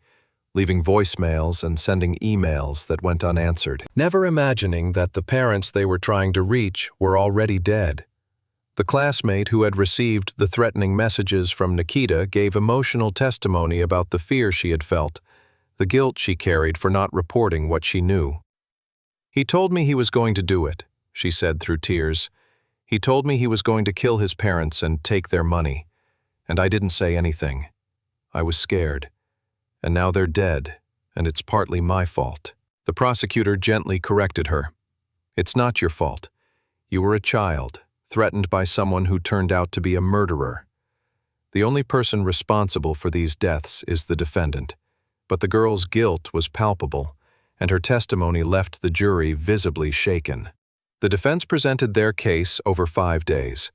leaving voicemails and sending emails that went unanswered, never imagining that the parents they were trying to reach were already dead. The classmate who had received the threatening messages from Nikita gave emotional testimony about the fear she had felt, the guilt she carried for not reporting what she knew. "He told me he was going to do it," she said through tears. "He told me he was going to kill his parents and take their money, and I didn't say anything. I was scared. And now they're dead, and it's partly my fault." The prosecutor gently corrected her. "It's not your fault. You were a child, threatened by someone who turned out to be a murderer. The only person responsible for these deaths is the defendant, but the girl's guilt was palpable, and her testimony left the jury visibly shaken." The defense presented their case over 5 days.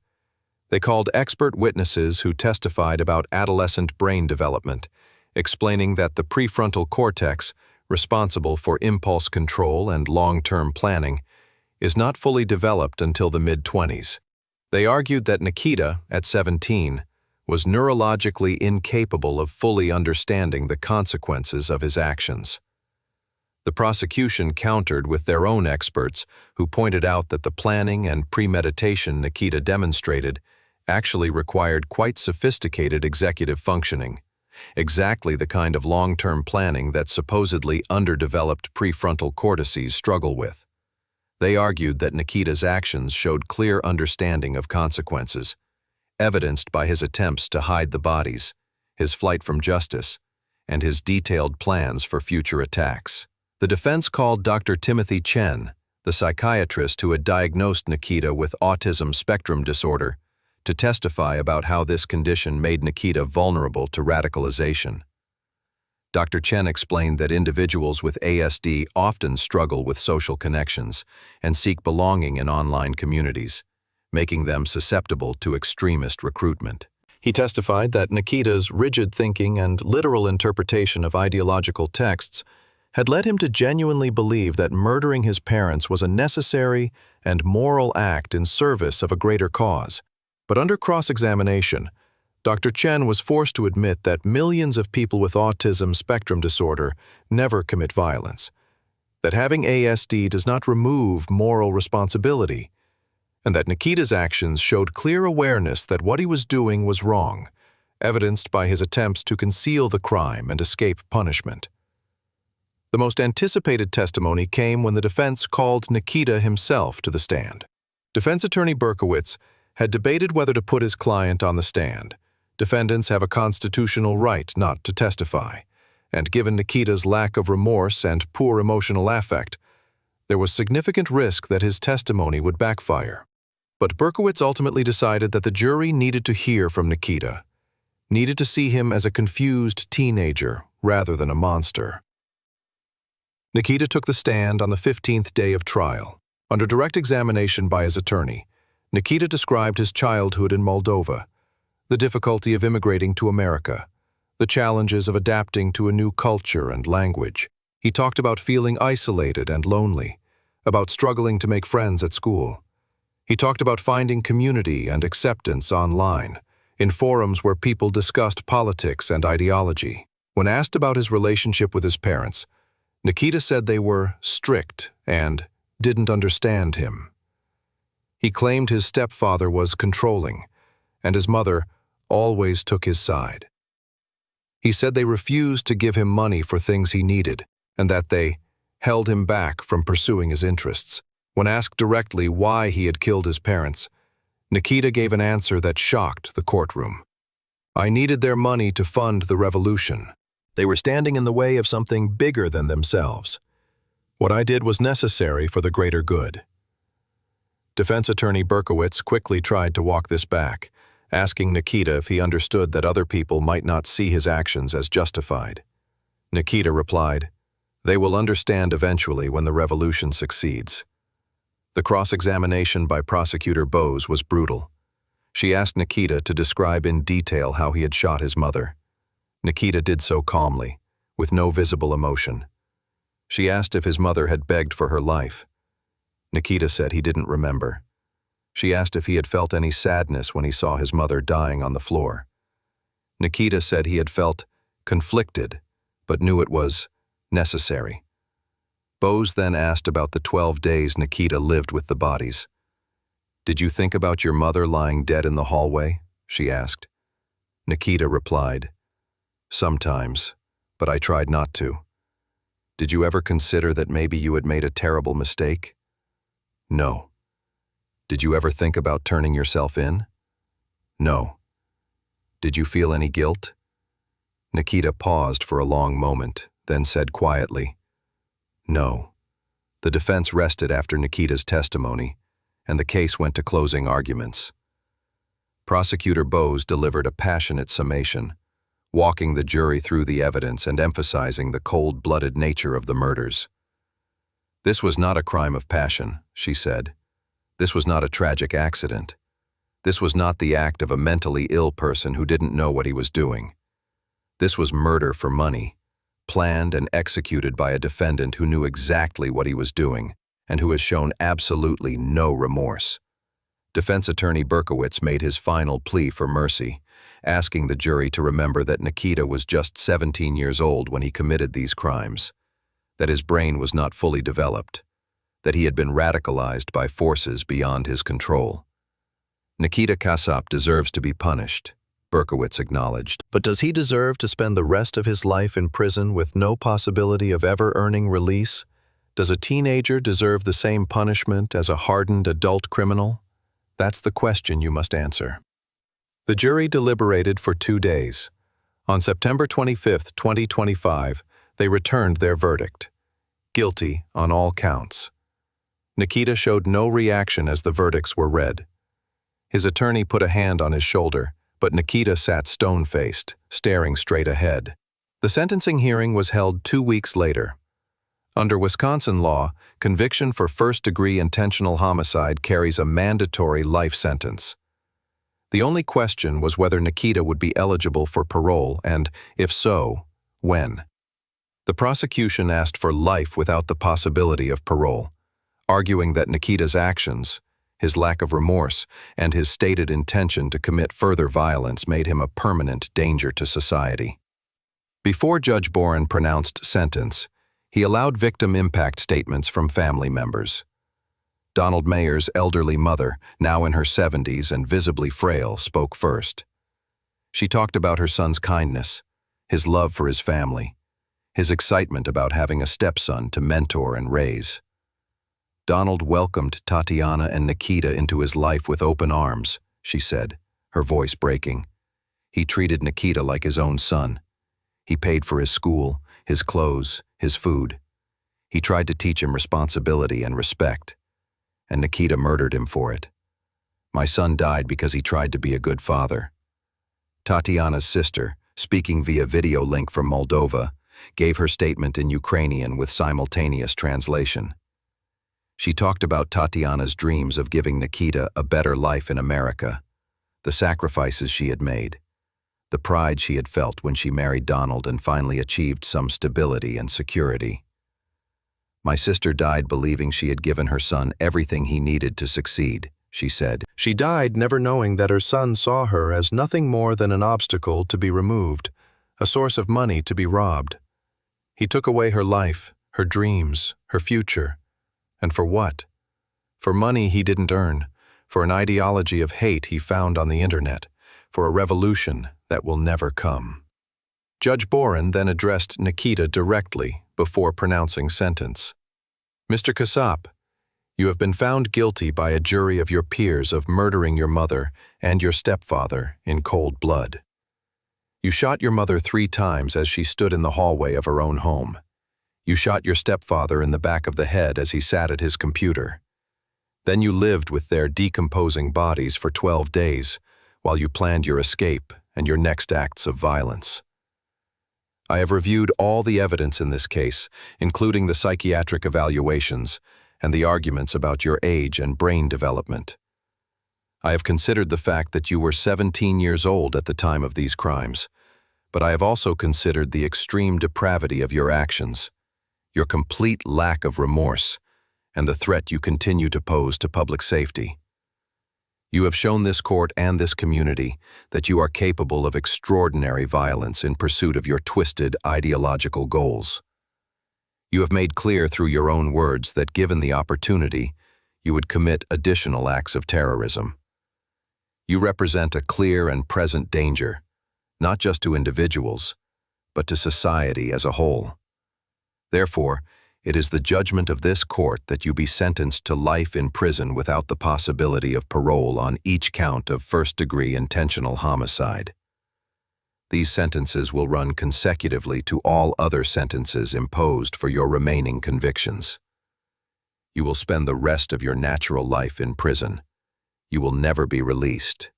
They called expert witnesses who testified about adolescent brain development, explaining that the prefrontal cortex, responsible for impulse control and long-term planning, is not fully developed until the mid-20s. They argued that Nikita, at 17, was neurologically incapable of fully understanding the consequences of his actions. The prosecution countered with their own experts, who pointed out that the planning and premeditation Nikita demonstrated actually required quite sophisticated executive functioning, exactly the kind of long-term planning that supposedly underdeveloped prefrontal cortices struggle with. They argued that Nikita's actions showed clear understanding of consequences, evidenced by his attempts to hide the bodies, his flight from justice, and his detailed plans for future attacks. The defense called Dr. Timothy Chen, the psychiatrist who had diagnosed Nikita with autism spectrum disorder, to testify about how this condition made Nikita vulnerable to radicalization. Dr. Chen explained that individuals with ASD often struggle with social connections and seek belonging in online communities, making them susceptible to extremist recruitment. He testified that Nikita's rigid thinking and literal interpretation of ideological texts had led him to genuinely believe that murdering his parents was a necessary and moral act in service of a greater cause. But under cross-examination, Dr. Chen was forced to admit that millions of people with autism spectrum disorder never commit violence, that having ASD does not remove moral responsibility, and that Nikita's actions showed clear awareness that what he was doing was wrong, evidenced by his attempts to conceal the crime and escape punishment. The most anticipated testimony came when the defense called Nikita himself to the stand. Defense attorney Berkowitz had debated whether to put his client on the stand. Defendants have a constitutional right not to testify, and given Nikita's lack of remorse and poor emotional affect, there was significant risk that his testimony would backfire. But Berkowitz ultimately decided that the jury needed to hear from Nikita, needed to see him as a confused teenager rather than a monster. Nikita took the stand on the 15th day of trial. Under direct examination by his attorney, Nikita described his childhood in Moldova, the difficulty of immigrating to America, the challenges of adapting to a new culture and language. He talked about feeling isolated and lonely, about struggling to make friends at school. He talked about finding community and acceptance online, in forums where people discussed politics and ideology. When asked about his relationship with his parents, Nikita said they were strict and didn't understand him. He claimed his stepfather was controlling, and his mother always took his side. He said they refused to give him money for things he needed, and that they held him back from pursuing his interests. When asked directly why he had killed his parents, Nikita gave an answer that shocked the courtroom. "I needed their money to fund the revolution. They were standing in the way of something bigger than themselves. What I did was necessary for the greater good." Defense attorney Berkowitz quickly tried to walk this back, asking Nikita if he understood that other people might not see his actions as justified. Nikita replied, "They will understand eventually when the revolution succeeds." The cross-examination by prosecutor Bose was brutal. She asked Nikita to describe in detail how he had shot his mother. Nikita did so calmly, with no visible emotion. She asked if his mother had begged for her life. Nikita said he didn't remember. She asked if he had felt any sadness when he saw his mother dying on the floor. Nikita said he had felt conflicted, but knew it was necessary. Bose then asked about the 12 days Nikita lived with the bodies. "Did you think about your mother lying dead in the hallway?" she asked. Nikita replied, "Sometimes, but I tried not to." "Did you ever consider that maybe you had made a terrible mistake?" "No." "Did you ever think about turning yourself in?" "No." "Did you feel any guilt?" Nikita paused for a long moment, then said quietly, "No." The defense rested after Nikita's testimony, and the case went to closing arguments. Prosecutor Bose delivered a passionate summation, walking the jury through the evidence and emphasizing the cold-blooded nature of the murders. "This was not a crime of passion," she said. "This was not a tragic accident. This was not the act of a mentally ill person who didn't know what he was doing. This was murder for money, planned and executed by a defendant who knew exactly what he was doing and who has shown absolutely no remorse." Defense attorney Berkowitz made his final plea for mercy, asking the jury to remember that Nikita was just 17 years old when he committed these crimes, that his brain was not fully developed, that he had been radicalized by forces beyond his control. "Nikita Cassup deserves to be punished," Berkowitz acknowledged. "But does he deserve to spend the rest of his life in prison with no possibility of ever earning release? Does a teenager deserve the same punishment as a hardened adult criminal? That's the question you must answer." The jury deliberated for 2 days. On September 25, 2025, they returned their verdict: guilty on all counts. Nikita showed no reaction as the verdicts were read. His attorney put a hand on his shoulder, but Nikita sat stone-faced, staring straight ahead. The sentencing hearing was held 2 weeks later. Under Wisconsin law, conviction for first-degree intentional homicide carries a mandatory life sentence. The only question was whether Nikita would be eligible for parole and, if so, when. The prosecution asked for life without the possibility of parole, arguing that Nikita's actions, his lack of remorse, and his stated intention to commit further violence made him a permanent danger to society. Before Judge Boren pronounced sentence, he allowed victim impact statements from family members. Donald Mayer's elderly mother, now in her 70s and visibly frail, spoke first. She talked about her son's kindness, his love for his family, his excitement about having a stepson to mentor and raise. Donald welcomed Tatiana and Nikita into his life with open arms, she said, her voice breaking. He treated Nikita like his own son. He paid for his school, his clothes, his food. He tried to teach him responsibility and respect, and Nikita murdered him for it. "My son died because he tried to be a good father." Tatiana's sister, speaking via video link from Moldova, gave her statement in Ukrainian with simultaneous translation. She talked about Tatiana's dreams of giving Nikita a better life in America, the sacrifices she had made, the pride she had felt when she married Donald and finally achieved some stability and security. "My sister died believing she had given her son everything he needed to succeed," she said. "She died never knowing that her son saw her as nothing more than an obstacle to be removed, a source of money to be robbed. He took away her life, her dreams, her future. And for what? For money he didn't earn, for an ideology of hate he found on the internet, for a revolution that will never come." Judge Boren then addressed Nikita directly before pronouncing sentence. "Mr. Cassup, you have been found guilty by a jury of your peers of murdering your mother and your stepfather in cold blood. You shot your mother 3 times as she stood in the hallway of her own home. You shot your stepfather in the back of the head as he sat at his computer. Then you lived with their decomposing bodies for 12 days while you planned your escape and your next acts of violence. I have reviewed all the evidence in this case, including the psychiatric evaluations and the arguments about your age and brain development. I have considered the fact that you were 17 years old at the time of these crimes, but I have also considered the extreme depravity of your actions, your complete lack of remorse, and the threat you continue to pose to public safety. You have shown this court and this community that you are capable of extraordinary violence in pursuit of your twisted ideological goals. You have made clear through your own words that given the opportunity, you would commit additional acts of terrorism. You represent a clear and present danger, not just to individuals, but to society as a whole. Therefore, it is the judgment of this court that you be sentenced to life in prison without the possibility of parole on each count of first-degree intentional homicide. These sentences will run consecutively to all other sentences imposed for your remaining convictions. You will spend the rest of your natural life in prison. You will never be released.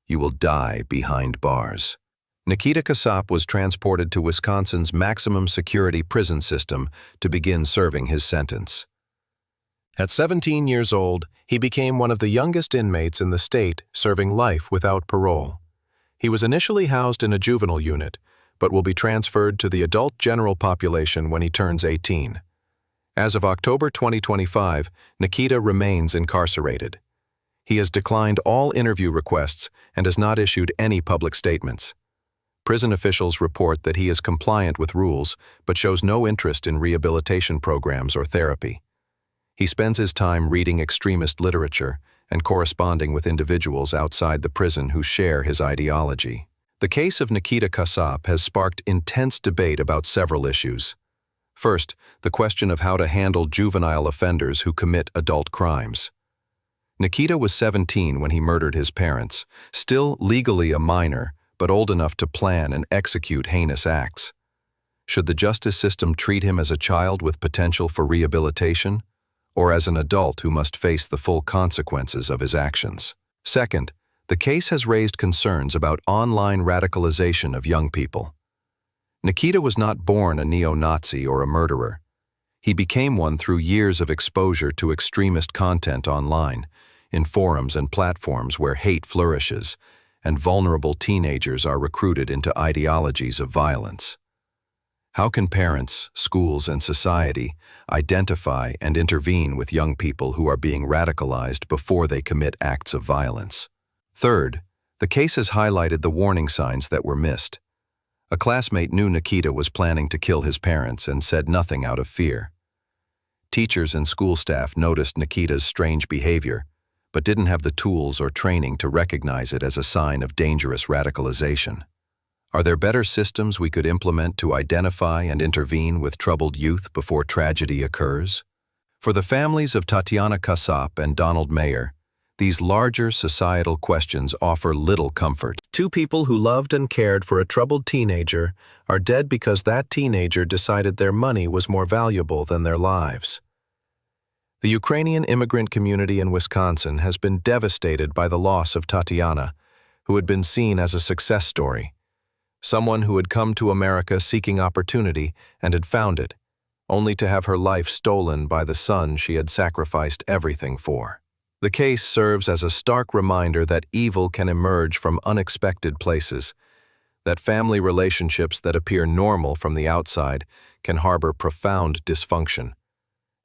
You will die behind bars. Nikita Cassup was transported to Wisconsin's maximum security prison system to begin serving his sentence. At 17 years old, he became one of the youngest inmates in the state serving life without parole. He was initially housed in a juvenile unit, but will be transferred to the adult general population when he turns 18. As of October 2025, Nikita remains incarcerated. He has declined all interview requests and has not issued any public statements. Prison officials report that he is compliant with rules but shows no interest in rehabilitation programs or therapy. He spends his time reading extremist literature and corresponding with individuals outside the prison who share his ideology. The case of Nikita Cassup has sparked intense debate about several issues. First, the question of how to handle juvenile offenders who commit adult crimes. Nikita was 17 when he murdered his parents, still legally a minor, but old enough to plan and execute heinous acts. Should the justice system treat him as a child with potential for rehabilitation, or as an adult who must face the full consequences of his actions? Second, the case has raised concerns about online radicalization of young people. Nikita was not born a neo-Nazi or a murderer. He became one through years of exposure to extremist content online, in forums and platforms where hate flourishes, and vulnerable teenagers are recruited into ideologies of violence. How can parents, schools, and society identify and intervene with young people who are being radicalized before they commit acts of violence? Third, the case has highlighted the warning signs that were missed. A classmate knew Nikita was planning to kill his parents and said nothing out of fear. Teachers and school staff noticed Nikita's strange behavior, but didn't have the tools or training to recognize it as a sign of dangerous radicalization. Are there better systems we could implement to identify and intervene with troubled youth before tragedy occurs? For the families of Tatiana Cassup and Donald Mayer, these larger societal questions offer little comfort. Two people who loved and cared for a troubled teenager are dead because that teenager decided their money was more valuable than their lives. The Ukrainian immigrant community in Wisconsin has been devastated by the loss of Tatiana, who had been seen as a success story. Someone who had come to America seeking opportunity and had found it, only to have her life stolen by the son she had sacrificed everything for. The case serves as a stark reminder that evil can emerge from unexpected places, that family relationships that appear normal from the outside can harbor profound dysfunction,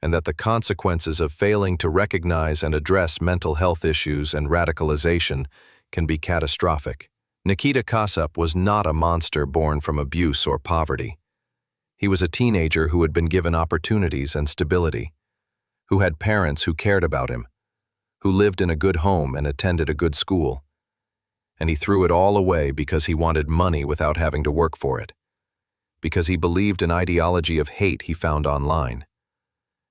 and that the consequences of failing to recognize and address mental health issues and radicalization can be catastrophic. Nikita Cassup was not a monster born from abuse or poverty. He was a teenager who had been given opportunities and stability, who had parents who cared about him, who lived in a good home and attended a good school. And he threw it all away because he wanted money without having to work for it, because he believed an ideology of hate he found online,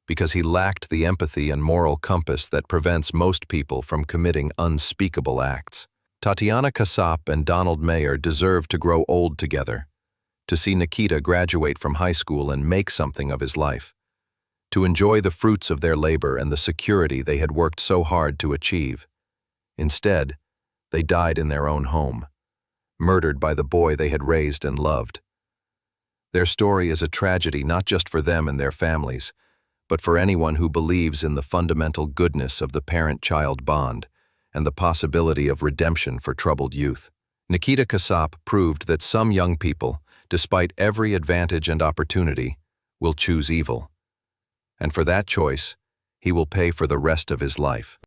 because he lacked the empathy and moral compass that prevents most people from committing unspeakable acts. Tatiana Cassup and Donald Mayer deserve to grow old together, to see Nikita graduate from high school and make something of his life, to enjoy the fruits of their labor and the security they had worked so hard to achieve. Instead, they died in their own home, murdered by the boy they had raised and loved. Their story is a tragedy not just for them and their families, but for anyone who believes in the fundamental goodness of the parent-child bond and the possibility of redemption for troubled youth. Nikita Cassup proved that some young people, despite every advantage and opportunity, will choose evil. And for that choice, he will pay for the rest of his life.